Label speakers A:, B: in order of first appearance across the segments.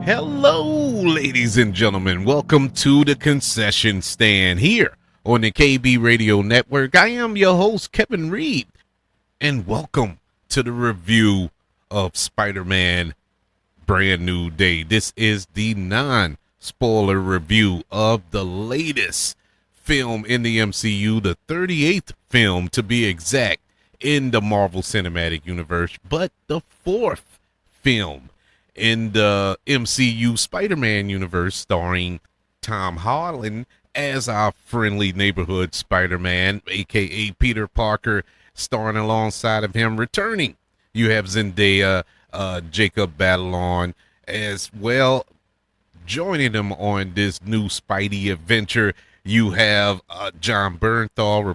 A: Hello, ladies and gentlemen. Welcome to the concession stand here on the KB Radio Network. I am your host, Kevin Reed, and welcome to the review of Spider-Man Brand New Day. This is the non-spoiler review of the latest film in the MCU, the 38th film to be exact in the Marvel Cinematic Universe, but the fourth film in the MCU Spider-Man universe, starring Tom Holland as our friendly neighborhood Spider-Man, aka Peter Parker, starring alongside of him. Returning, you have Zendaya, Jacob Batalon, as well. Joining them on this new Spidey adventure, you have Jon Bernthal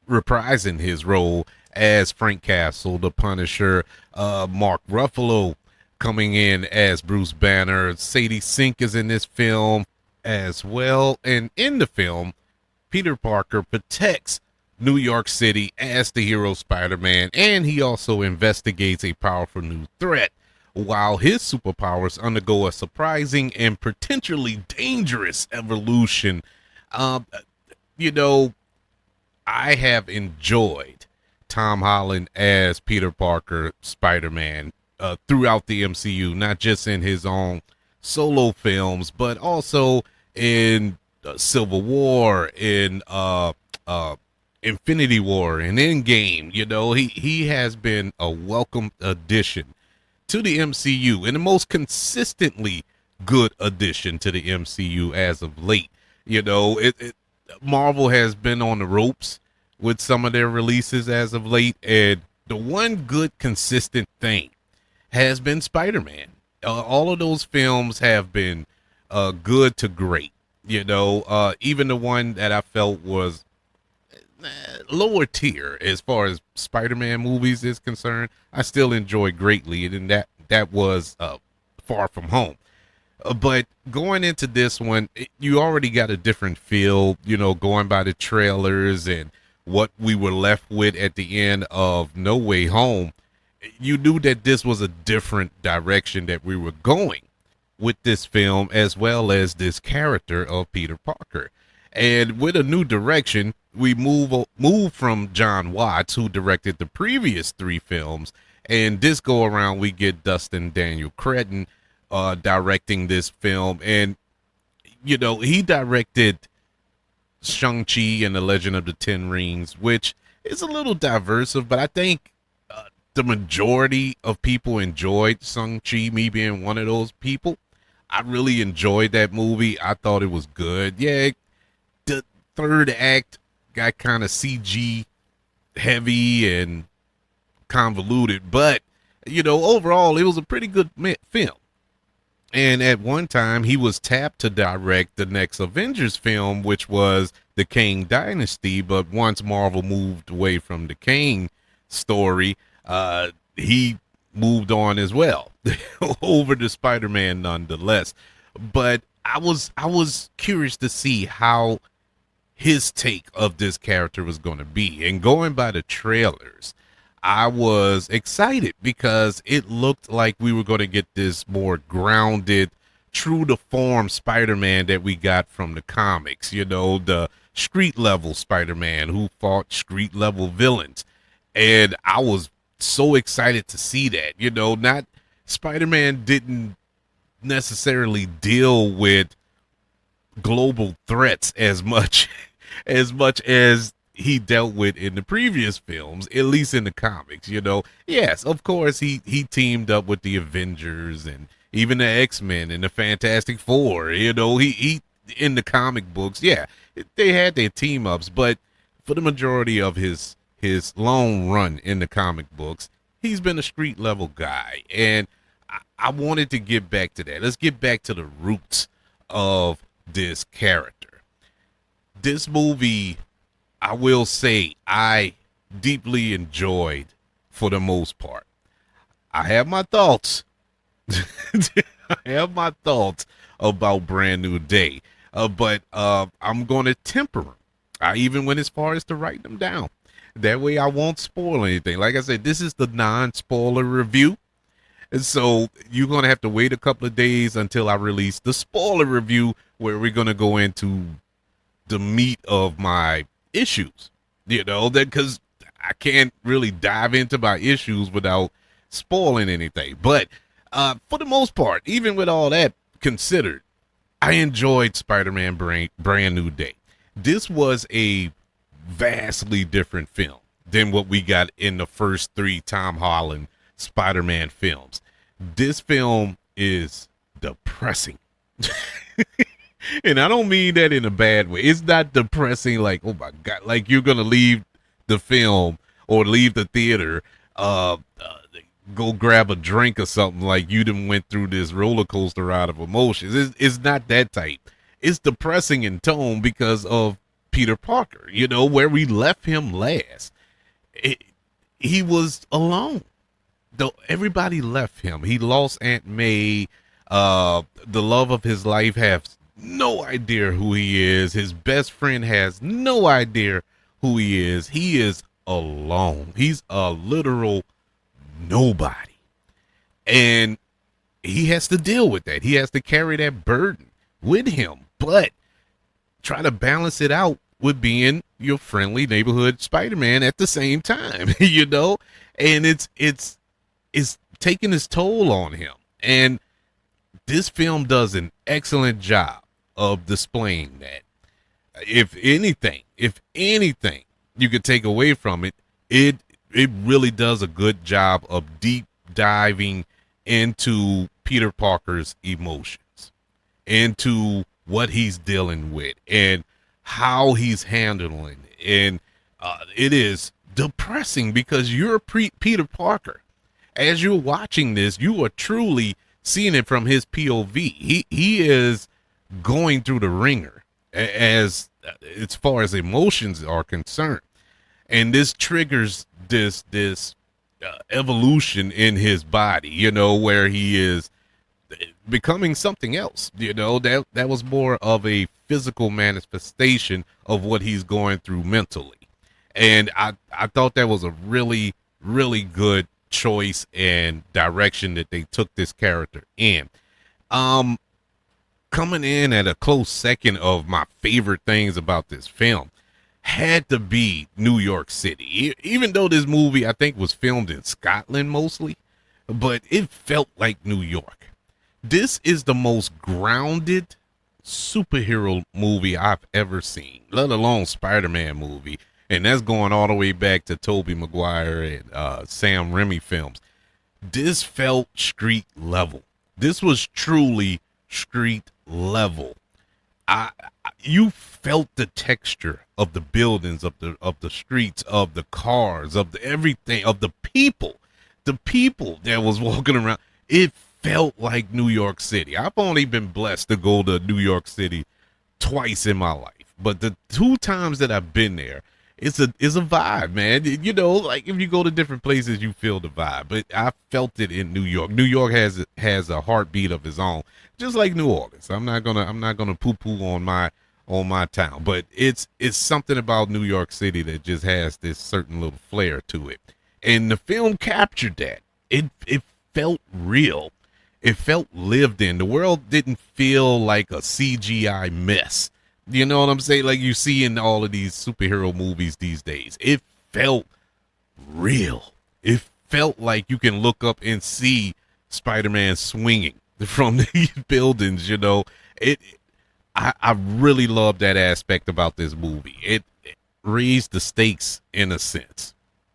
A: reprising his role as Frank Castle, the Punisher. Mark Ruffalo coming in as Bruce Banner. Sadie Sink is in this film as well. And in the film, Peter Parker protects New York City as the hero Spider-Man, and he also investigates a powerful new threat while his superpowers undergo a surprising and potentially dangerous evolution. You know, I have enjoyed Tom Holland as Peter Parker Spider-Man throughout the MCU, not just in his own solo films, but also in Civil War, in Infinity War, and Endgame. You know, he has been a welcome addition to the MCU, and the most consistently good addition to the MCU as of late. You know, Marvel has been on the ropes with some of their releases as of late, and the one good consistent thing has been Spider-Man. All of those films have been good to great. You know, even the one that I felt was lower tier as far as Spider-Man movies is concerned, I still enjoy greatly, and that was Far From Home. But going into this one, you already got a different feel, you know, going by the trailers and what we were left with at the end of No Way Home. You knew that this was a different direction that we were going with this film, as well as this character of Peter Parker. And with a new direction, we move from John Watts, who directed the previous three films, and this go around we get Destin Daniel Cretton directing this film. And you know, he directed Shang-Chi and the Legend of the Ten Rings, which is a little diversive, but I think the majority of people enjoyed Shang-Chi, me being one of those people. I really enjoyed that movie. I thought it was good. Yeah, the third act got kind of CG heavy and convoluted, but you know, overall it was a pretty good film. And at one time he was tapped to direct the next Avengers film, which was the Kang Dynasty, but once Marvel moved away from the Kang story, he moved on as well over to Spider-Man nonetheless. But I was curious to see how his take of this character was going to be. And going by the trailers, I was excited because it looked like we were going to get this more grounded, true to form Spider-Man that we got from the comics. You know, the street level Spider-Man who fought street level villains. And I was so excited to see that. You know, not Spider-Man didn't necessarily deal with global threats as much as he dealt with in the previous films, at least in the comics. You know, yes, of course he teamed up with the Avengers and even the X-Men and the Fantastic Four. You know, he in the comic books, yeah, they had their team ups, but for the majority of his long run in the comic books, he's been a street level guy. And I wanted to get back to that. Let's get back to the roots of this character. This movie, I will say, I deeply enjoyed for the most part. I have my thoughts. I have my thoughts about Brand New Day, but I'm going to temper them. I even went as far as to write them down. That way I won't spoil anything. Like I said, this is the non-spoiler review. And so you're going to have to wait a couple of days until I release the spoiler review where we're going to go into the meat of my issues, that because I can't really dive into my issues without spoiling anything. But for the most part, even with all that considered, I enjoyed Spider-Man Brand New Day. This was a vastly different film than what we got in the first three Tom Holland Spider-Man films. This film is depressing. And I don't mean that in a bad way. It's not depressing like, oh my God, like you're going to leave the film or leave the theater, go grab a drink or something, like you done went through this roller coaster ride of emotions. It's not that type. It's depressing in tone because of Peter Parker, where we left him last. He was alone. Though everybody left him. He lost Aunt May. The love of his life has no idea who he is. His best friend has no idea who he is. He is alone. He's a literal nobody. And he has to deal with that. He has to carry that burden with him. But try to balance it out with being your friendly neighborhood Spider-Man at the same time, And it's taking its toll on him. And this film does an excellent job of displaying that. If anything you could take away from it, it really does a good job of deep diving into Peter Parker's emotions, into what he's dealing with and how he's handling it. And it is depressing because you're Peter Parker. As you're watching this, you are truly seeing it from his POV. He is going through the ringer as far as emotions are concerned, and this triggers this evolution in his body, where he is becoming something else. That was more of a physical manifestation of what he's going through mentally, and I thought that was a really, really good choice and direction that they took this character in. Coming in at a close second of my favorite things about this film had to be New York City. Even though this movie I think was filmed in Scotland mostly, but it felt like New York. This is the most grounded superhero movie I've ever seen, let alone Spider-Man movie. And that's going all the way back to Tobey Maguire and Sam Raimi films. This felt street level. This was truly street level. You felt the texture of the buildings, of the streets, of the cars, of the everything, of the people that was walking around. It felt like New York City. I've only been blessed to go to New York City twice in my life, but the two times that I've been there, it's a vibe, man. Like if you go to different places, you feel the vibe. But I felt it in New York. New York has a heartbeat of its own, just like New Orleans. I'm not gonna poo-poo on my town, but it's something about New York City that just has this certain little flair to it. And the film captured that. It felt real. It felt lived in. The world didn't feel like a CGI mess. You know what I'm saying? Like you see in all of these superhero movies these days. It felt real. It felt like you can look up and see Spider-Man swinging from these buildings, I really love that aspect about this movie. It raised the stakes in a sense.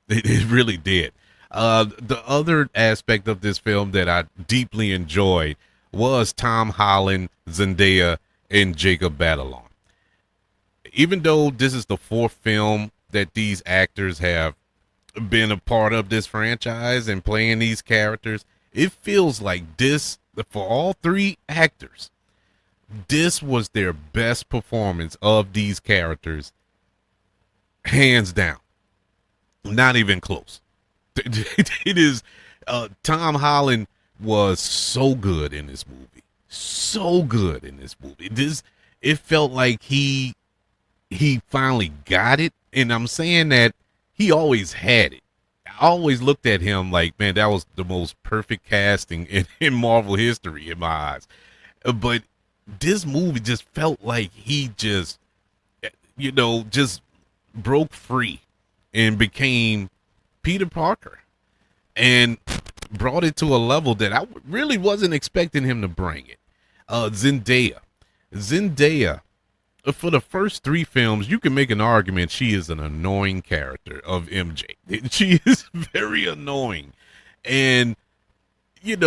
A: It really did. The other aspect of this film that I deeply enjoyed was Tom Holland, Zendaya, and Jacob Batalon. Even though this is the fourth film that these actors have been a part of this franchise and playing these characters, it feels like this, for all three actors, this was their best performance of these characters, hands down. Not even close. It is, Tom Holland was so good in this movie. So good in this movie. It felt like he finally got it. And I'm saying that he always had it. always looked at him like, man, that was the most perfect casting in Marvel history in my eyes. But this movie just felt like he just, just broke free and became Peter Parker and brought it to a level that I really wasn't expecting him to bring it. Zendaya, for the first three films, you can make an argument she is an annoying character of MJ. She is very annoying. And, you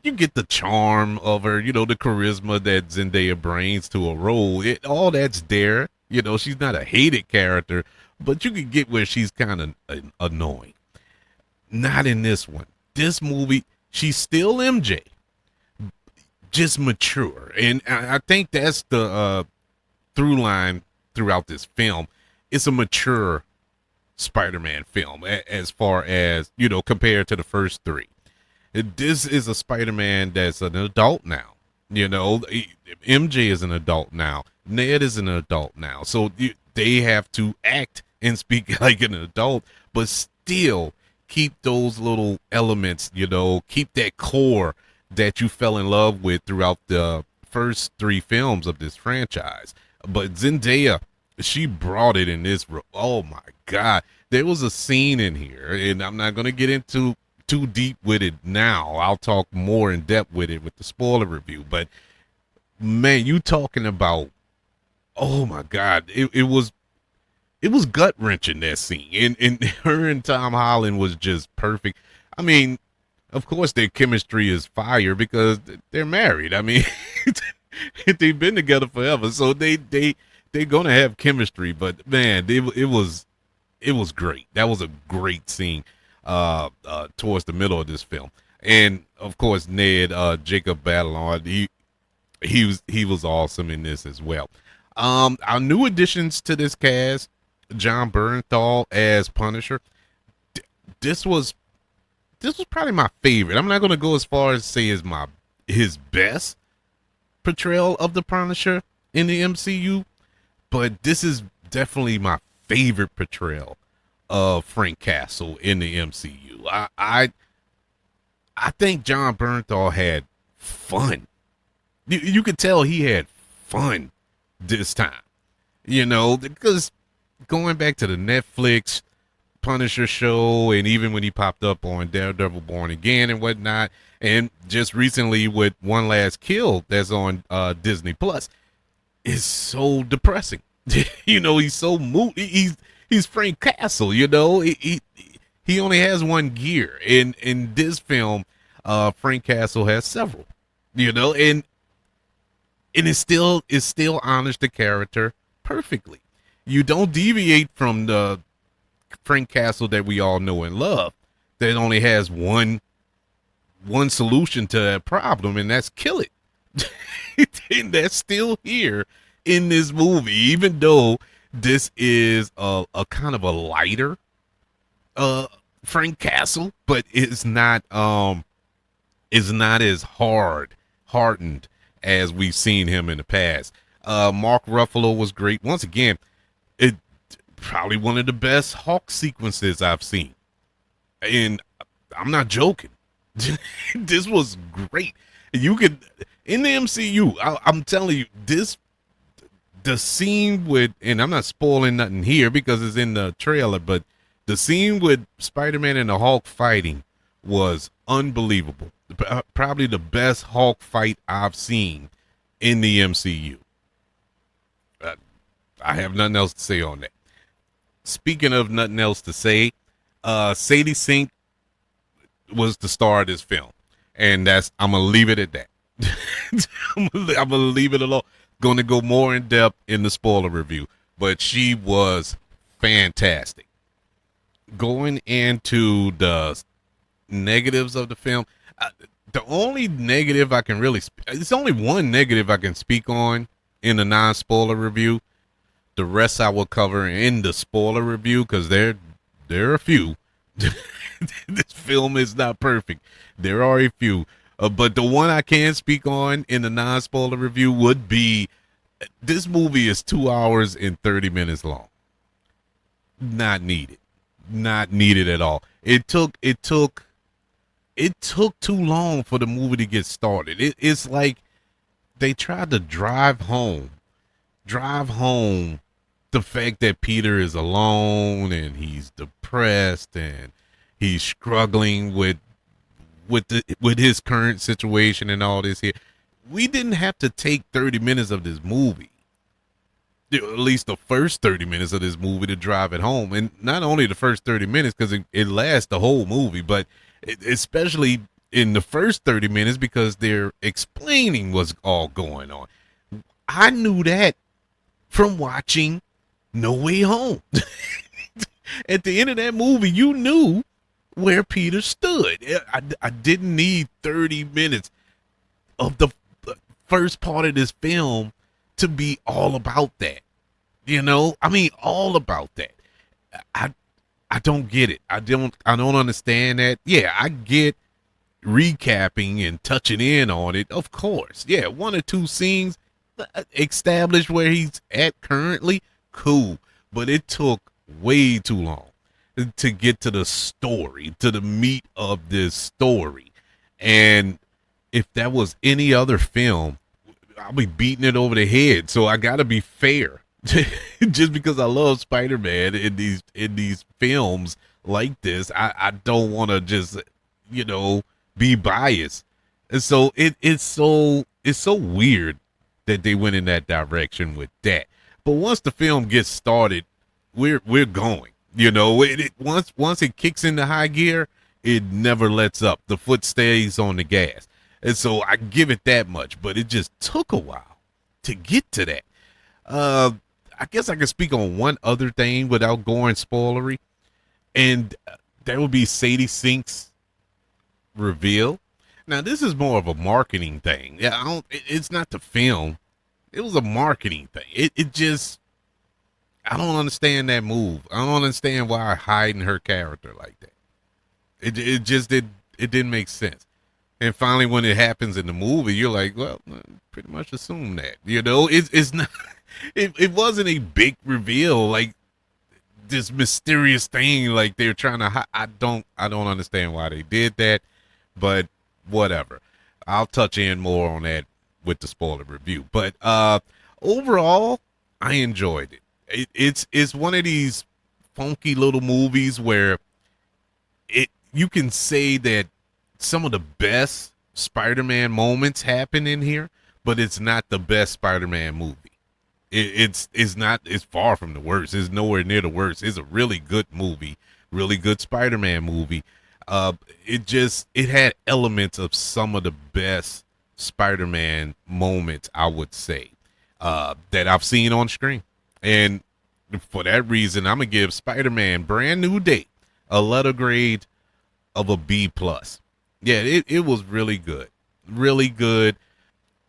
A: get the charm of her, the charisma that Zendaya brings to a role. All that's there. She's not a hated character, but you can get where she's kind of annoying. Not in this one. This movie, she's still MJ, just mature. And I think that's the through line throughout this film. It's a mature Spider-Man film as far as, compared to the first three. This is a Spider-Man that's an adult now. MJ is an adult now. Ned is an adult now. So they have to act and speak like an adult, but still keep those little elements, keep that core that you fell in love with throughout the first three films of this franchise. But Zendaya, she brought it in this. Oh my God. There was a scene in here, and I'm not going to get into too deep with it now. I'll talk more in depth with it with the spoiler review. But man, you talking about, oh my God, it was gut wrenching, that scene. And her and Tom Holland was just perfect. I mean, of course their chemistry is fire because they're married. I mean, they've been together forever, so they're gonna have chemistry. But man, it was great. That was a great scene towards the middle of this film. And of course, Ned, Jacob Batalon, he was awesome in this as well. Our new additions to this cast, Jon Bernthal as Punisher. This was probably my favorite. I'm not going to go as far as say his best portrayal of the Punisher in the MCU, but this is definitely my favorite portrayal of Frank Castle in the MCU. I think Jon Bernthal had fun. You could tell he had fun this time, because going back to the Netflix Punisher show, and even when he popped up on Daredevil Born Again and whatnot, and just recently with One Last Kill that's on Disney Plus, is so depressing. He's so moody. He's Frank Castle. He only has one gear. In this film, Frank Castle has several. And it still honors the character perfectly. You don't deviate from the Frank Castle that we all know and love, that only has one solution to that problem, and that's kill it. And that's still here in this movie, even though this is a kind of a lighter Frank Castle, but it's not as hardened as we've seen him in the past. Mark Ruffalo was great. Once again, it probably one of the best Hulk sequences I've seen. And I'm not joking. This was great. You could, in the MCU, I'm telling you, the scene with, and I'm not spoiling nothing here because it's in the trailer, but the scene with Spider-Man and the Hulk fighting was unbelievable. Probably the best Hulk fight I've seen in the MCU. I have nothing else to say on that. Speaking of nothing else to say, Sadie Sink was the star of this film, and I'm gonna leave it at that. I'm gonna leave it alone. Going to go more in depth in the spoiler review, but she was fantastic. Going into the negatives of the film, the only negative I can really it's only one negative I can speak on in the non-spoiler review. The rest I will cover in the spoiler review because there are a few. This film is not perfect. There are a few. But the one I can speak on in the non-spoiler review would be, this movie is 2 hours and 30 minutes long. Not needed. not needed at all. It took too long for the movie to get started. It's like they tried to drive home the fact that Peter is alone and he's depressed and he's struggling with his current situation and all this here. We didn't have to take 30 minutes of this movie, at least the first 30 minutes of this movie, to drive it home. And not only the first 30 minutes, because it lasts the whole movie, but especially in the first 30 minutes because they're explaining what's all going on. I knew that from watching No Way Home. At the end of that movie, you knew where Peter stood. I didn't need 30 minutes of the first part of this film to be all about that. I mean, all about that. I don't get it. I don't understand that. Yeah, I get recapping and touching in on it, of course. Yeah, one or two scenes establish where he's at currently, cool. But it took way too long to get to the story, to the meat of this story. And if that was any other film, I'll be beating it over the head. So I gotta be fair. Just because I love Spider-Man in these films like this, I don't want to just be biased. And so it's so weird that they went in that direction with that. But once the film gets started, we're going. Once it kicks into high gear, it never lets up. The foot stays on the gas. And so I give it that much, but it just took a while to get to that. I guess I can speak on one other thing without going spoilery, and that would be Sadie Sink's reveal. Now, this is more of a marketing thing. Yeah, it's not the film. It was a marketing thing. It just, I don't understand that move. I don't understand why hiding her character like that. It just didn't make sense. And finally, when it happens in the movie, you're like, well, pretty much assume that. It's not. It wasn't a big reveal, like this mysterious thing, like they're trying to. I don't understand why they did that, but whatever. I'll touch in more on that with the spoiler review. But overall, I enjoyed it. It's one of these funky little movies where you can say that some of the best Spider-Man moments happen in here, but it's not the best Spider-Man movie. It's far from the worst. It's nowhere near the worst. It's a really good movie, really good Spider-Man movie. It had elements of some of the best Spider-Man moments, I would say, that I've seen on screen. And for that reason, I'm gonna give Spider-Man Brand New Day a letter grade of a B+. Yeah, it was really good. Really good.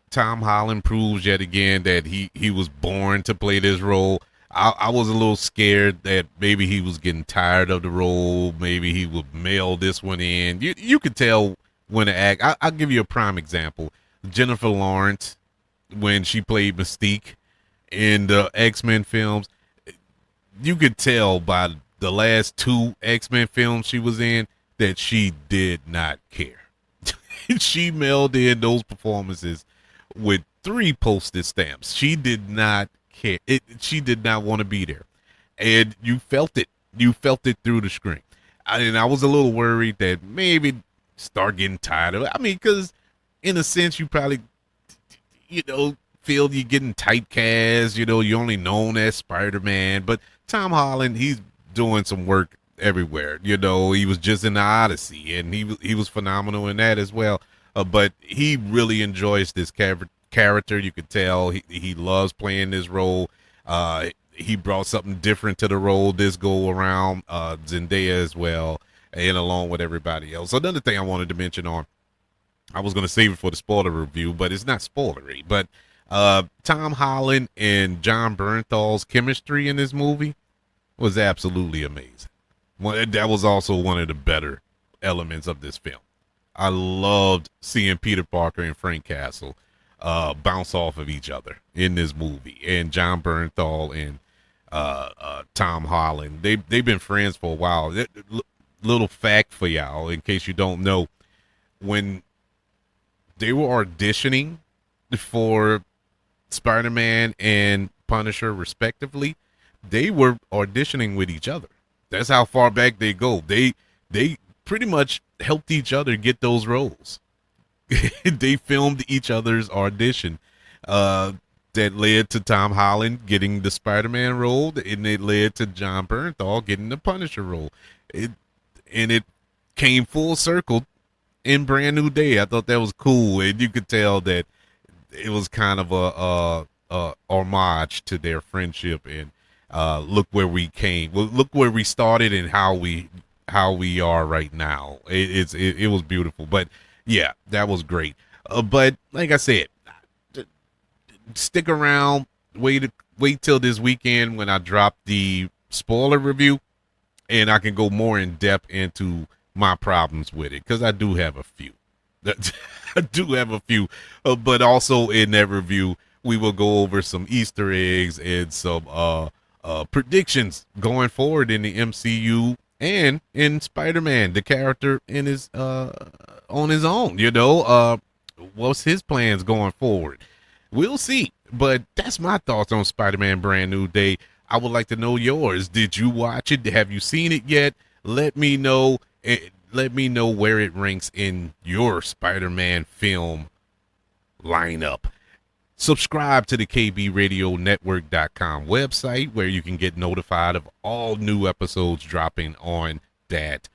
A: Tom Holland proves yet again that he was born to play this role. I was a little scared that maybe he was getting tired of the role. Maybe he would mail this one in. You could tell when to act. I'll give you a prime example. Jennifer Lawrence, when she played Mystique in the X-Men films, you could tell by the last two X-Men films she was in that she did not care. She mailed in those performances with 3 postage stamps. She did not care. She did not want to be there. And you felt it. You felt it through the screen. And I was a little worried that maybe start getting tired of it. I mean, because in a sense, you probably, feel you're getting typecast. You're only known as Spider-Man. But Tom Holland, he's doing some work everywhere. He was just in the Odyssey, and he was phenomenal in that as well. But he really enjoys this character. You could tell he loves playing this role. He brought something different to the role this go around. Zendaya as well, and along with everybody else. So another thing I wanted to mention I was going to save it for the spoiler review, but it's not spoilery. But Tom Holland and Jon Bernthal's chemistry in this movie was absolutely amazing. That was also one of the better elements of this film. I loved seeing Peter Parker and Frank Castle bounce off of each other in this movie, and Jon Bernthal and Tom Holland. They've been friends for a while. Little fact for y'all, in case you don't know, when they were auditioning for Spider-Man and Punisher respectively, they were auditioning with each other. That's how far back they go. They pretty much helped each other get those roles. They filmed each other's audition. That led to Tom Holland getting the Spider-Man role, and it led to Jon Bernthal getting the Punisher role. It came full circle in Brand New Day. I thought that was cool, and you could tell that it was kind of a homage to their friendship. And look where we came. Well, look where we started and how we are right now. It was beautiful. But yeah, that was great. But like I said, stick around. Wait till this weekend when I drop the spoiler review, and I can go more in depth into my problems with it, because I do have a few. I do have a few. But also in that review, we will go over some Easter eggs and some predictions going forward in the MCU and in Spider-Man, the character in his on his own. What's his plans going forward? We'll see. But that's my thoughts on Spider-Man Brand New Day. I would like to know yours. Did you watch it? Have you seen it yet? Let me know. Let me know where it ranks in your Spider-Man film lineup. Subscribe to the KBRadioNetwork.com website, where you can get notified of all new episodes dropping on that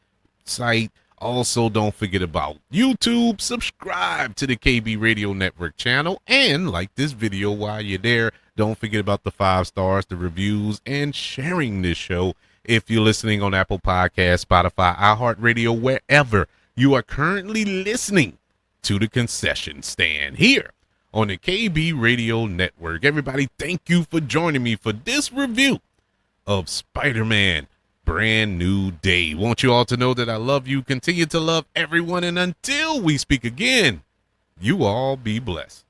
A: site. Also, don't forget about YouTube. Subscribe to the KB Radio Network channel and like this video while you're there. Don't forget about the 5 stars, the reviews, and sharing this show if you're listening on Apple Podcasts, Spotify, iHeartRadio, wherever you are currently listening to the concession stand here on the KB Radio Network. Everybody, thank you for joining me for this review of Spider-Man Brand New Day. Want you all to know that I love you, continue to love everyone, and until we speak again, you all be blessed.